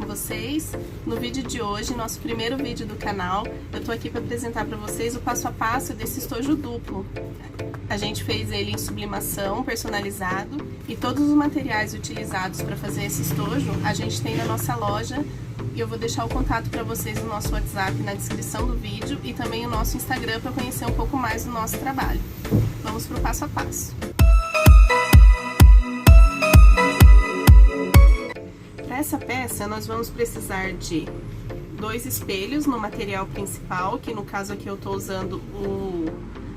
vocês. No vídeo de hoje, nosso primeiro vídeo do canal, eu tô aqui para apresentar para vocês o passo a passo desse estojo duplo. A gente fez ele em sublimação, personalizado, e todos os materiais utilizados para fazer esse estojo a gente tem na nossa loja, e eu vou deixar o contato para vocês no nosso WhatsApp na descrição do vídeo e também o nosso Instagram para conhecer um pouco mais do nosso trabalho. Vamos para o passo a passo. Para essa peça, nós vamos precisar de 2 espelhos no material principal, que no caso aqui eu estou usando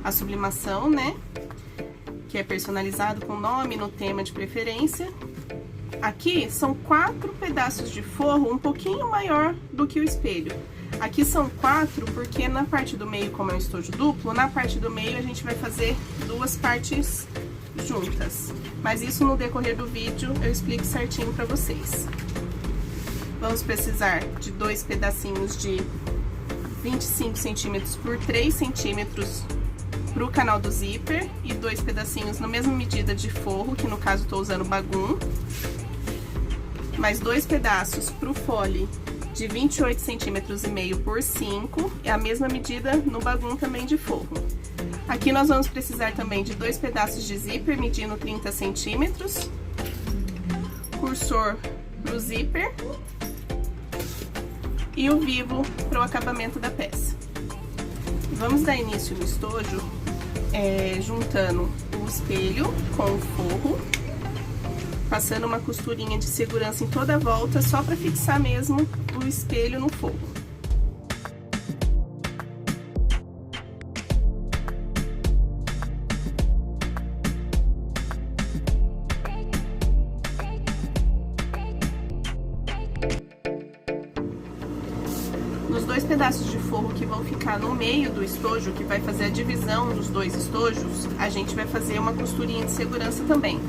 a sublimação, né? Que é personalizado com nome no tema de preferência. Aqui são 4 pedaços de forro um pouquinho maior do que o espelho. Aqui são 4 porque na parte do meio, como é um estojo duplo, na parte do meio a gente vai fazer 2 partes juntas. Mas isso no decorrer do vídeo eu explico certinho para vocês. Vamos precisar de 2 pedacinhos de 25 centímetros por 3 centímetros para o canal do zíper e 2 pedacinhos na mesma medida de forro, que no caso estou usando bagum. Mais 2 pedaços para o fole de 28 centímetros e meio por 5, é a mesma medida no bagum também de forro. Aqui nós vamos precisar também de 2 pedaços de zíper medindo 30 centímetros, cursor para o zíper e o vivo para o acabamento da peça. Vamos dar início no estojo juntando o espelho com o forro, passando uma costurinha de segurança em toda a volta, só para fixar mesmo o espelho no forro. Nos 2 pedaços de forro que vão ficar no meio do estojo, que vai fazer a divisão dos 2 estojos, a gente vai fazer uma costurinha de segurança também.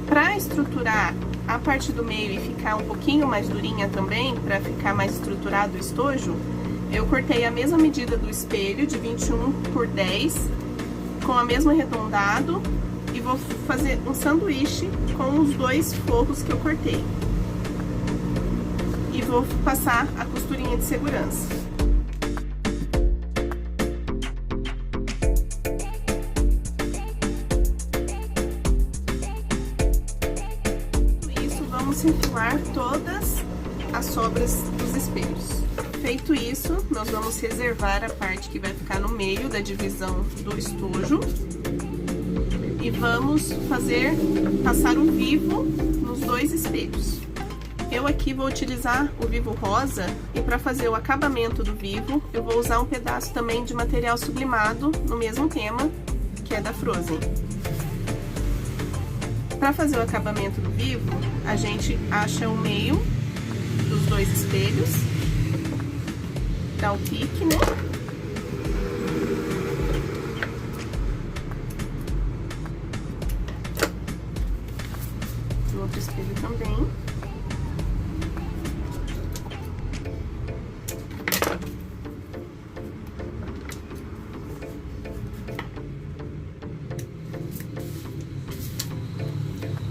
Para estruturar a parte do meio e ficar um pouquinho mais durinha também, para ficar mais estruturado o estojo, eu cortei a mesma medida do espelho, de 21 por 10, com a mesma arredondado, e vou fazer um sanduíche com os 2 forros que eu cortei. E vou passar a costurinha de segurança. Isso, vamos enfilar todas as sobras dos espelhos. Feito isso, nós vamos reservar a parte que vai ficar no meio da divisão do estojo. E vamos passar o vivo nos 2 espelhos. Eu aqui vou utilizar o vivo rosa, e para fazer o acabamento do vivo, eu vou usar um pedaço também de material sublimado no mesmo tema, que é da Frozen. Para fazer o acabamento do vivo, a gente acha o meio dos 2 espelhos, dá o pique, né? O outro espelho também.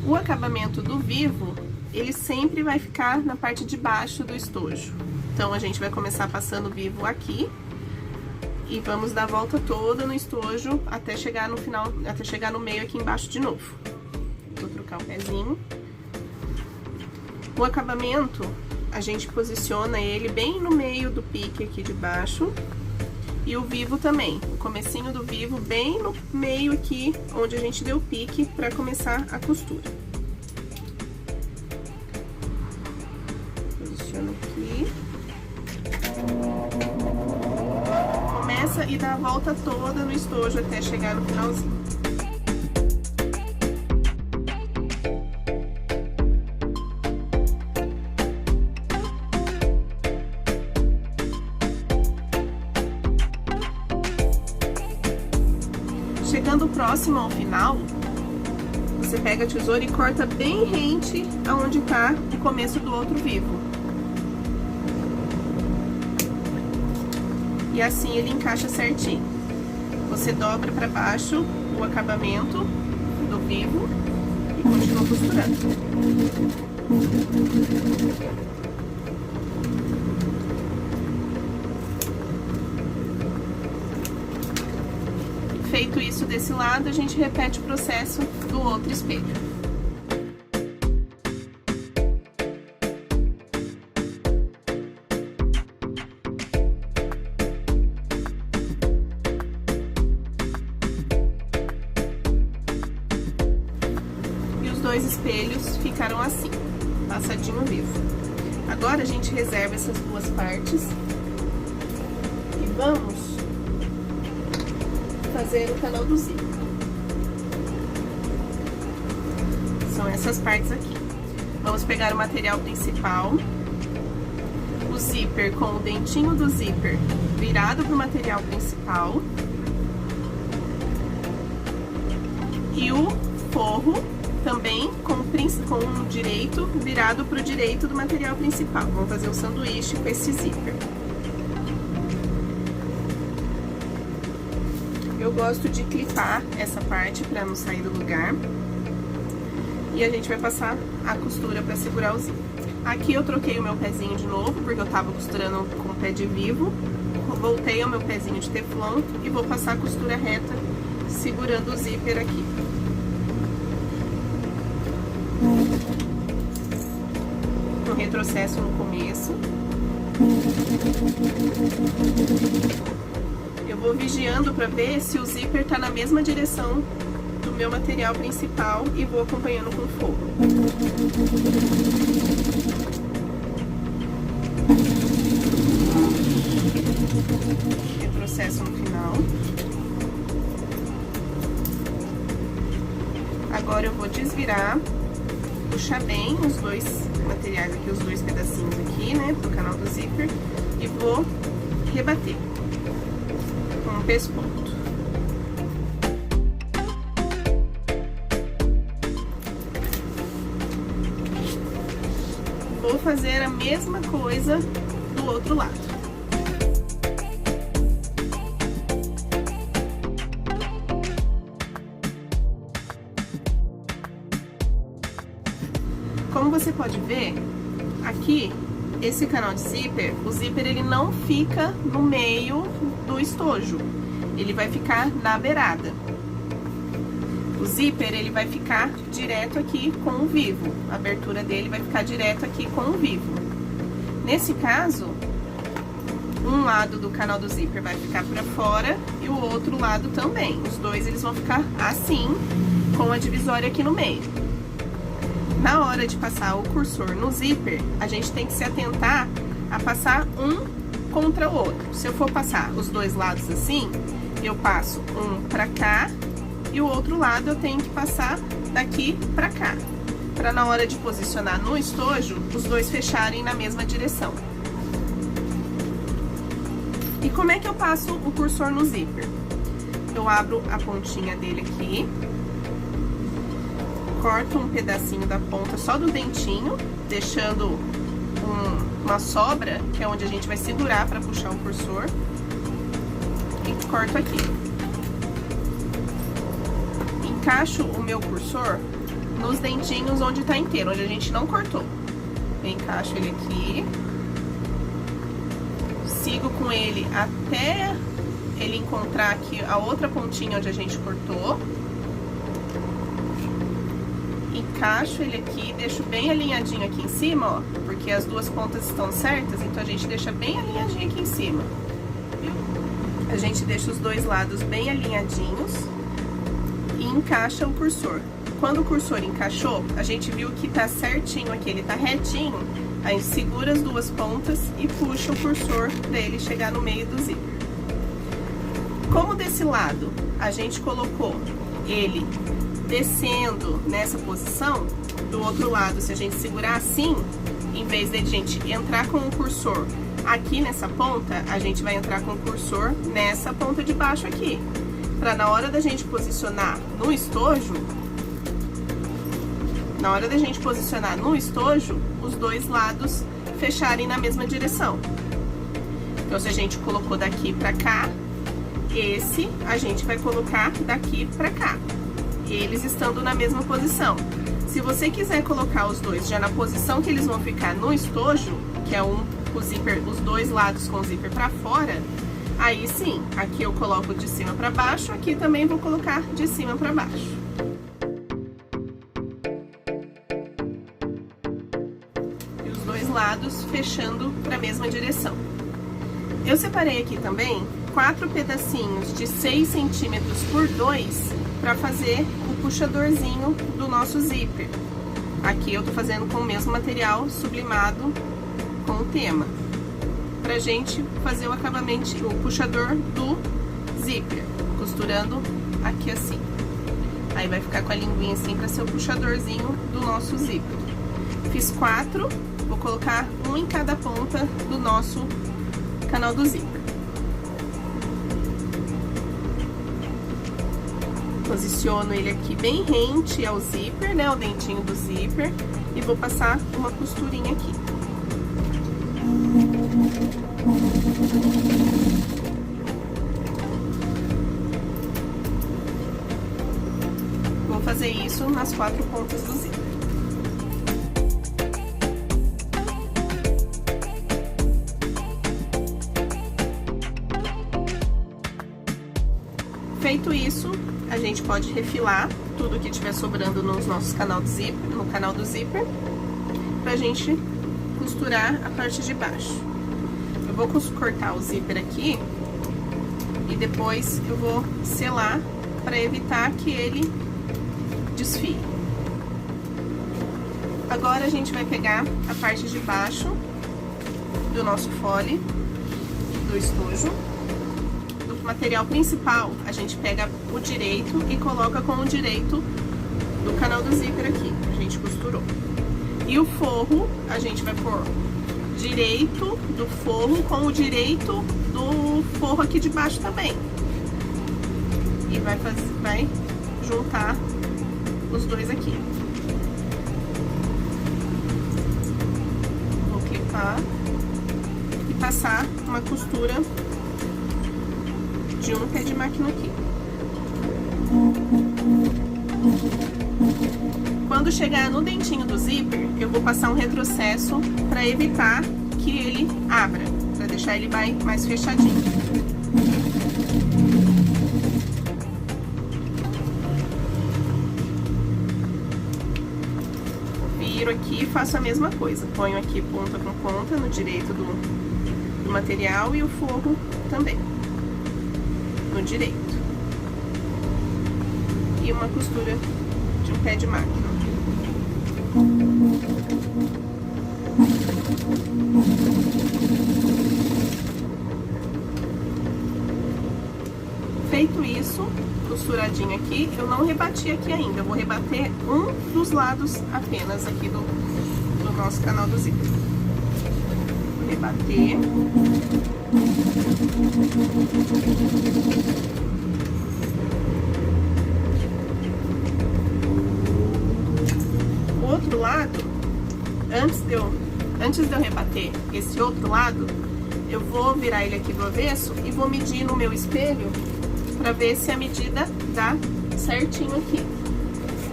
O acabamento do vivo, ele sempre vai ficar na parte de baixo do estojo. Então, a gente vai começar passando o vivo aqui e vamos dar a volta toda no estojo até chegar no final, até chegar no meio aqui embaixo de novo. Vou trocar o pezinho. O acabamento, a gente posiciona ele bem no meio do pique aqui de baixo. E o vivo também, o comecinho do vivo bem no meio aqui, onde a gente deu o pique para começar a costura. Posiciona aqui. Começa e dá a volta toda no estojo até chegar no finalzinho. Chegando próximo ao final, você pega a tesoura e corta bem rente aonde está o começo do outro vivo. E assim ele encaixa certinho. Você dobra para baixo o acabamento do vivo e continua costurando. Feito isso desse lado, a gente repete o processo do outro espelho. E os dois espelhos ficaram assim, passadinho vivo. Agora a gente reserva essas duas partes e vamos fazer o canal do zíper. São essas partes aqui. Vamos pegar o material principal, o zíper com o dentinho do zíper virado para o material principal e o forro também com o direito virado para o direito do material principal. Vamos fazer um sanduíche com esse zíper. Eu gosto de clipar essa parte para não sair do lugar. E a gente vai passar a costura para segurar o zíper. Aqui eu troquei o meu pezinho de novo, porque eu tava costurando com o pé de vivo. Voltei ao meu pezinho de teflon e vou passar a costura reta segurando o zíper aqui. Um retrocesso no começo. Eu vou vigiando para ver se o zíper tá na mesma direção do meu material principal e vou acompanhando com o forro. Retrocesso no final. Agora eu vou desvirar, puxar bem os dois materiais aqui, os dois pedacinhos aqui, né, pro canal do zíper, e vou rebater com um pesponto. Vou fazer a mesma coisa do outro lado. Como você pode ver, aqui, esse canal de zíper, o zíper ele não fica no meio do estojo, ele vai ficar na beirada. O zíper ele vai ficar direto aqui com o vivo, a abertura dele vai ficar direto aqui com o vivo. Nesse caso, um lado do canal do zíper vai ficar para fora e o outro lado também. Os dois eles vão ficar assim, com a divisória aqui no meio. Na hora de passar o cursor no zíper, a gente tem que se atentar a passar um contra o outro. Se eu for passar os dois lados assim, eu passo um pra cá e o outro lado eu tenho que passar daqui pra cá, pra na hora de posicionar no estojo, os dois fecharem na mesma direção. E como é que eu passo o cursor no zíper? Eu abro a pontinha dele aqui, corto um pedacinho da ponta só do dentinho, deixando uma sobra, que é onde a gente vai segurar para puxar o cursor, e corto aqui. Encaixo o meu cursor nos dentinhos onde tá inteiro, onde a gente não cortou. Eu encaixo ele aqui, sigo com ele até ele encontrar aqui a outra pontinha onde a gente cortou. Encaixo ele aqui, deixo bem alinhadinho aqui em cima, ó, porque as duas pontas estão certas, então a gente deixa bem alinhadinho aqui em cima. Viu? A gente deixa os dois lados bem alinhadinhos e encaixa o cursor. Quando o cursor encaixou, a gente viu que tá certinho aqui, ele tá retinho, a gente segura as duas pontas e puxa o cursor pra ele chegar no meio do zíper. Como desse lado a gente colocou ele descendo nessa posição, do outro lado, se a gente segurar assim, em vez de a gente entrar com o cursor aqui nessa ponta, a gente vai entrar com o cursor nessa ponta de baixo aqui, para na hora da gente posicionar no estojo, os dois lados fecharem na mesma direção. Então, se a gente colocou daqui pra cá, esse a gente vai colocar daqui pra cá, eles estando na mesma posição. Se você quiser colocar os dois já na posição que eles vão ficar no estojo, que é o zíper, os dois lados com o zíper pra fora, Aí sim, aqui eu coloco de cima pra baixo, aqui também vou colocar de cima pra baixo. E os dois lados fechando pra mesma direção. Eu separei aqui também 4 pedacinhos de 6 centímetros por 2 pra fazer o puxadorzinho do nosso zíper. Aqui eu tô fazendo com o mesmo material sublimado com o tema. Pra gente fazer o acabamento, o puxador do zíper, costurando aqui assim. Aí vai ficar com a linguinha assim pra ser o puxadorzinho do nosso zíper. Fiz 4, vou colocar um em cada ponta do nosso canal do zíper. Posiciono ele aqui bem rente ao zíper, né, o dentinho do zíper, e vou passar uma costurinha aqui. Vou fazer isso nas 4 pontas do zíper. Feito isso, a gente pode refilar tudo que tiver sobrando nos nossos canal do zíper, no canal do zíper, pra gente costurar a parte de baixo. Eu vou cortar o zíper aqui e depois eu vou selar para evitar que ele desfie. Agora a gente vai pegar a parte de baixo do nosso fole, do estojo. Do material principal, a gente pega o direito e coloca com o direito do canal do zíper aqui, que a gente costurou. E o forro, a gente vai pôr direito do forro com o direito do forro aqui de baixo também. E vai juntar os dois aqui. Vou clipar e passar uma costura de um pé de máquina aqui. Quando chegar no dentinho do zíper, eu vou passar um retrocesso para evitar que ele abra, para deixar ele mais fechadinho. Viro aqui e faço a mesma coisa. Ponho aqui ponta com ponta no direito do material e o forro também no direito. E uma costura de um pé de máquina. Feito isso, costuradinho aqui, eu não rebati aqui ainda, eu vou rebater um dos lados apenas aqui do nosso canal do zíper. Vou rebater. O outro lado, antes de eu rebater esse outro lado, eu vou virar ele aqui do avesso e vou medir no meu espelho pra ver se a medida dá certinho aqui.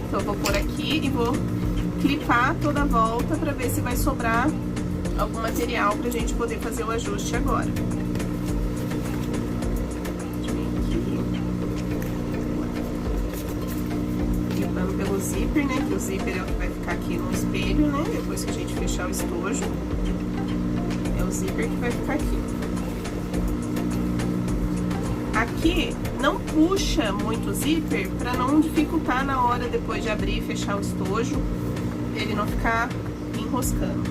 Então eu vou pôr aqui e vou clipar toda a volta pra ver se vai sobrar algum material pra gente poder fazer o ajuste agora. Clipando pelo zíper, né? Que o zíper vai ficar aqui no espelho, né? Depois que a gente fechar o estojo, é o zíper que vai ficar aqui. Aqui não puxa muito o zíper para não dificultar na hora depois de abrir e fechar o estojo, ele não ficar enroscando.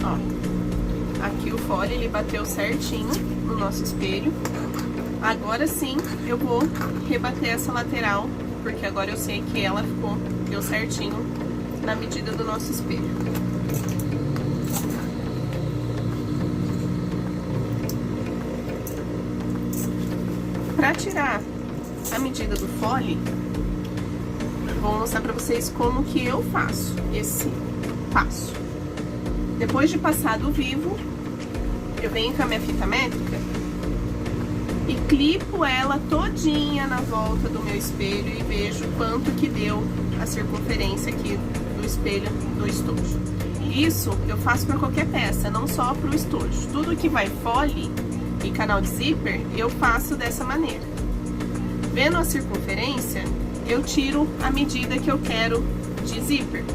Ó, aqui o fole ele bateu certinho no nosso espelho. Agora sim eu vou rebater essa lateral, porque agora eu sei que ela deu certinho na medida do nosso espelho. Para tirar a medida do fole, vou mostrar para vocês como que eu faço esse passo. Depois de passar do vivo, eu venho com a minha fita métrica e clipo ela todinha na volta do meu espelho e vejo quanto que deu a circunferência aqui do espelho do estojo. Isso eu faço para qualquer peça, não só para o estojo. Tudo que vai fole e canal de zíper, eu faço dessa maneira. Vendo a circunferência, eu tiro a medida que eu quero de zíper.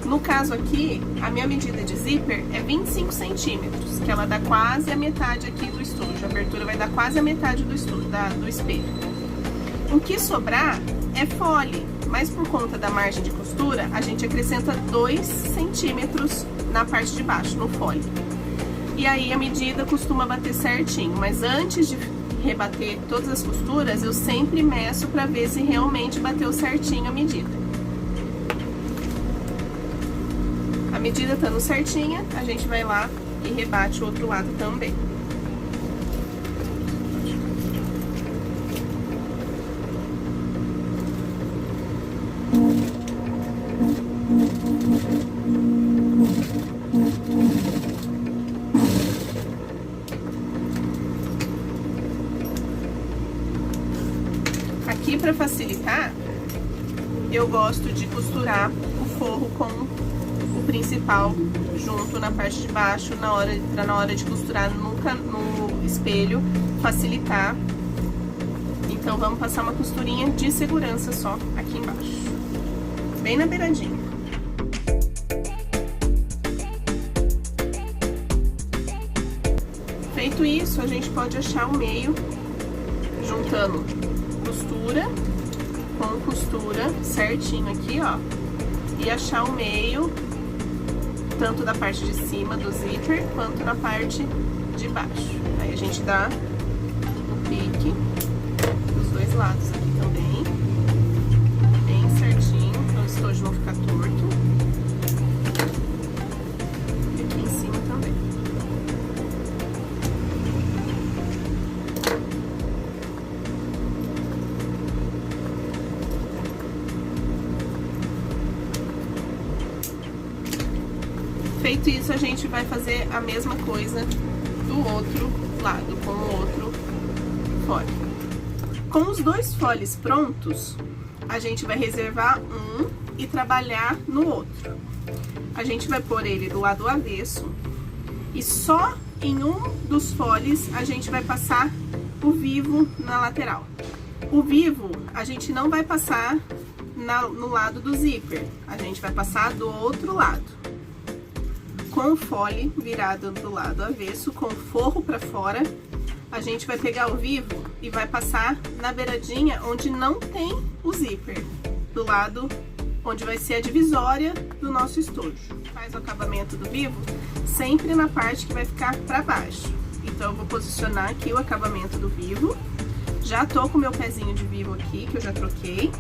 No caso aqui, a minha medida de zíper é 25 centímetros, que ela dá quase a metade aqui do estojo. A abertura vai dar quase a metade do espelho. O que sobrar é fole, mas por conta da margem de costura, a gente acrescenta 2 centímetros na parte de baixo, no fole. E aí a medida costuma bater certinho, mas antes de rebater todas as costuras, eu sempre meço para ver se realmente bateu certinho a medida. A medida estando certinha, a gente vai lá e rebate o outro lado também. Aqui, para facilitar, eu gosto de costurar o forro com o principal junto na parte de baixo, na hora de costurar no espelho, facilitar. Então vamos passar uma costurinha de segurança só aqui embaixo, bem na beiradinha. Feito isso, a gente pode achar o meio juntando costura com costura certinho aqui, ó, e achar o meio tanto da parte de cima do zíper quanto na parte de baixo. Aí a gente dá o pique dos dois lados aqui também, bem certinho, para o estojo não ficar torto. E aqui em cima também. Feito isso, a gente vai fazer a mesma coisa do outro lado, com o outro fole. Com os dois foles prontos, a gente vai reservar um e trabalhar no outro. A gente vai pôr ele do lado avesso e só em um dos foles a gente vai passar o vivo na lateral. O vivo a gente não vai passar no lado do zíper, a gente vai passar do outro lado. Com o fole virado do lado avesso, com o forro para fora, a gente vai pegar o vivo e vai passar na beiradinha onde não tem o zíper, do lado onde vai ser a divisória do nosso estojo. Faz o acabamento do vivo sempre na parte que vai ficar para baixo. Então eu vou posicionar aqui o acabamento do vivo. Já tô com o meu pezinho de vivo aqui, que eu já troquei.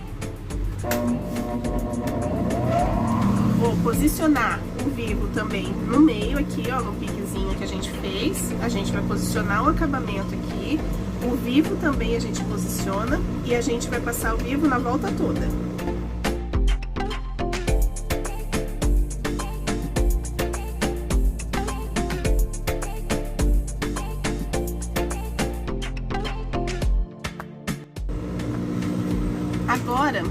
Vou posicionar o vivo também no meio aqui, ó, no piquezinho que a gente fez. A gente vai posicionar o acabamento aqui. O vivo também a gente posiciona e a gente vai passar o vivo na volta toda. Agora,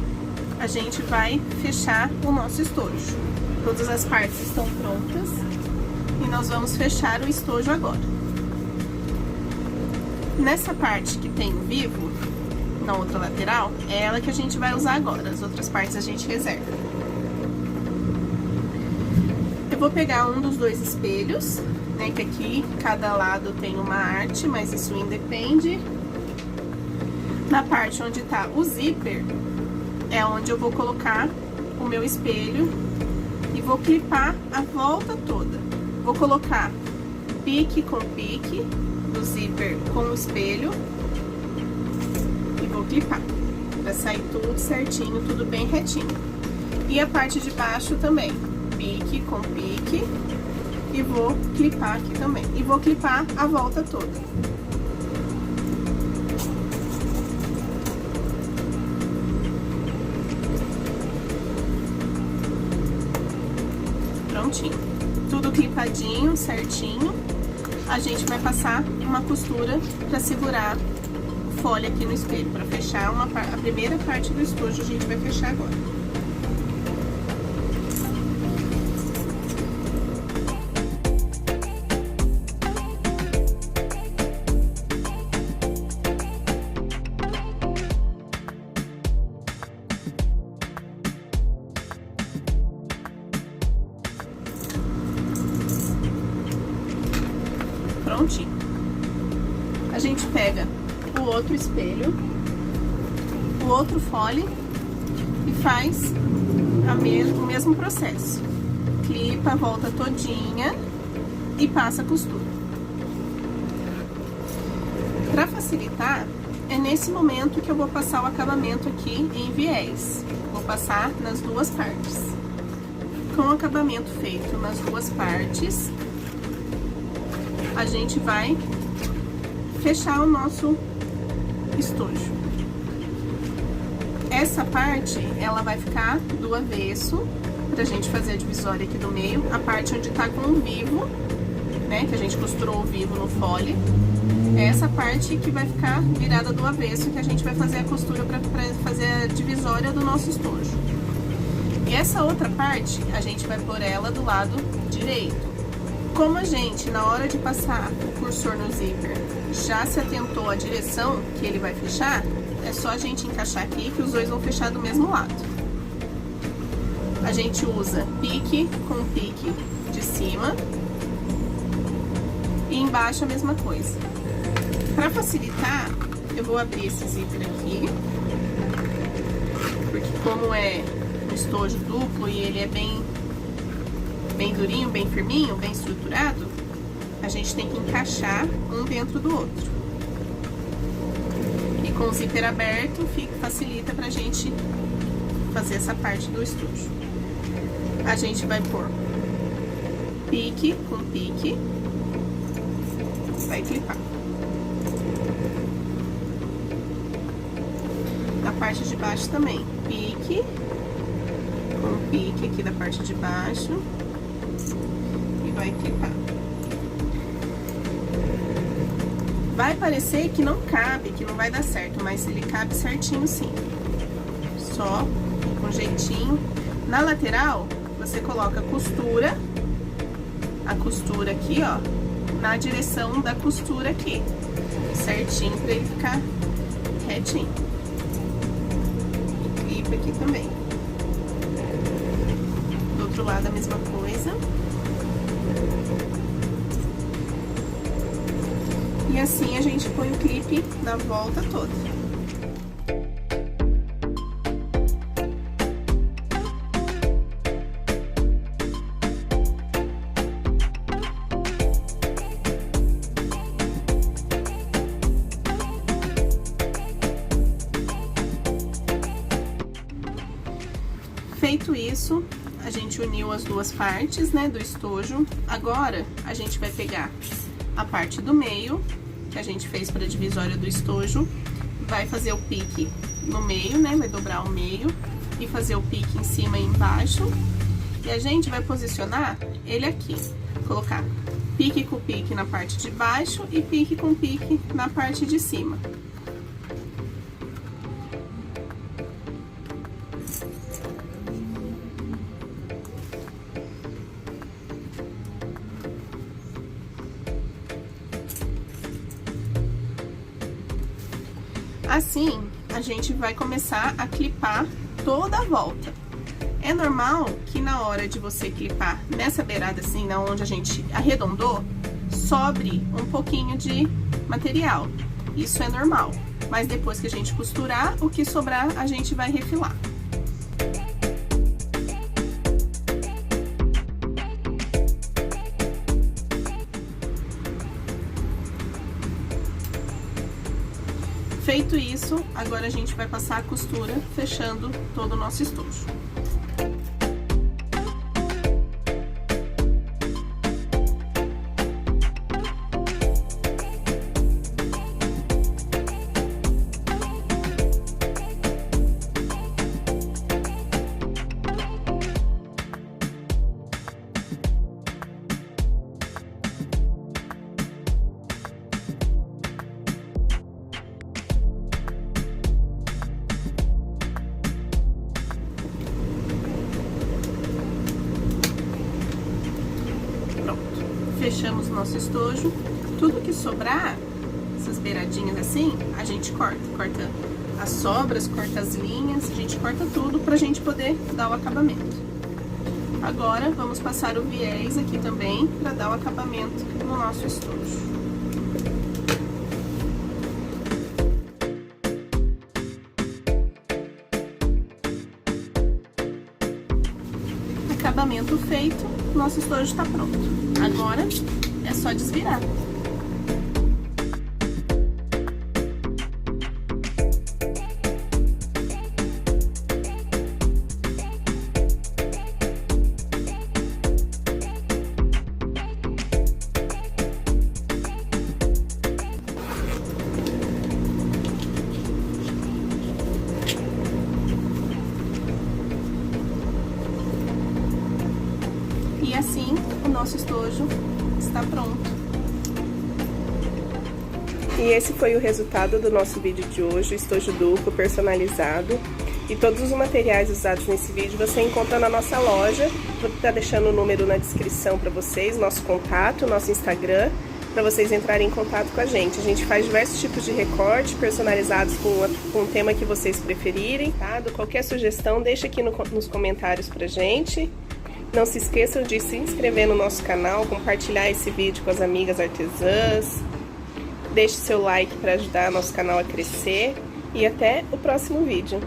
a gente vai fechar o nosso estojo. Todas as partes estão prontas e nós vamos fechar o estojo agora. Nessa parte que tem o vivo, na outra lateral, é ela que a gente vai usar agora. As outras partes a gente reserva. Eu vou pegar um dos dois espelhos, né, que aqui cada lado tem uma arte, mas isso independe. Na parte onde tá o zíper, é onde eu vou colocar o meu espelho e vou clipar a volta toda. Vou colocar pique com pique do zíper com o espelho e vou clipar, pra sair tudo certinho, tudo bem retinho. E a parte de baixo também, pique com pique e vou clipar aqui também. E vou clipar a volta toda. Prontinho, tudo clipadinho, certinho. A gente vai passar uma costura para segurar o folha aqui no espelho para fechar a primeira parte do estojo. A gente vai fechar agora. Prontinho. A gente pega o outro espelho, o outro fole e faz o mesmo processo. Clipa a volta todinha e passa a costura. Para facilitar, é nesse momento que eu vou passar o acabamento aqui em viés. Vou passar nas duas partes. Com o acabamento feito nas duas partes, a gente vai fechar o nosso estojo. Essa parte, ela vai ficar do avesso, pra gente fazer a divisória aqui do meio, a parte onde tá com o vivo, né, que a gente costurou o vivo no fole, é essa parte que vai ficar virada do avesso, que a gente vai fazer a costura pra fazer a divisória do nosso estojo. E essa outra parte, a gente vai pôr ela do lado direito. Como a gente, na hora de passar o cursor no zíper, já se atentou à direção que ele vai fechar, é só a gente encaixar aqui que os dois vão fechar do mesmo lado. A gente usa pique com pique de cima e embaixo a mesma coisa. Para facilitar, eu vou abrir esse zíper aqui, porque como é um estojo duplo e ele é bem durinho, bem firminho, bem estruturado, a gente tem que encaixar um dentro do outro. E com o zíper aberto, facilita pra gente fazer essa parte do estojo. A gente vai pôr pique com pique, vai clipar. Na parte de baixo também, pique com pique aqui da parte de baixo. Vai clipar. Vai parecer que não cabe, que não vai dar certo, mas ele cabe certinho sim. Só com jeitinho. Na lateral, você coloca a costura aqui, ó, na direção da costura aqui, certinho pra ele ficar retinho. Clipa aqui também. Do outro lado a mesma coisa. E assim a gente põe o clipe na volta toda. Feito isso, a gente uniu as duas partes, né, do estojo. Agora, a gente vai pegar a parte do meio, que a gente fez para a divisória do estojo, vai fazer o pique no meio, né, vai dobrar o meio e fazer o pique em cima e embaixo. E a gente vai posicionar ele aqui, colocar pique com pique na parte de baixo e pique com pique na parte de cima. Assim, a gente vai começar a clipar toda a volta. É normal que na hora de você clipar nessa beirada assim, na onde a gente arredondou, sobre um pouquinho de material. Isso é normal. Mas depois que a gente costurar, o que sobrar a gente vai refilar. Feito isso, agora a gente vai passar a costura fechando todo o nosso estojo. fechamos o nosso estojo. Tudo que sobrar, essas beiradinhas assim, a gente corta. Corta as sobras, corta as linhas, a gente corta tudo pra gente poder dar o acabamento. Agora, vamos passar o viés aqui também pra dar o acabamento no nosso estojo. Acabamento feito, nosso estojo está pronto. Agora é só desvirar. E assim, o nosso estojo está pronto. E esse foi o resultado do nosso vídeo de hoje, o estojo duplo personalizado. E todos os materiais usados nesse vídeo você encontra na nossa loja. Vou estar deixando o número na descrição para vocês, nosso contato, nosso Instagram, para vocês entrarem em contato com a gente. A gente faz diversos tipos de recorte personalizados com o tema que vocês preferirem, tá? Qualquer sugestão, deixa aqui nos comentários pra gente. Não se esqueçam de se inscrever no nosso canal, compartilhar esse vídeo com as amigas artesãs. Deixe seu like para ajudar nosso canal a crescer. E até o próximo vídeo.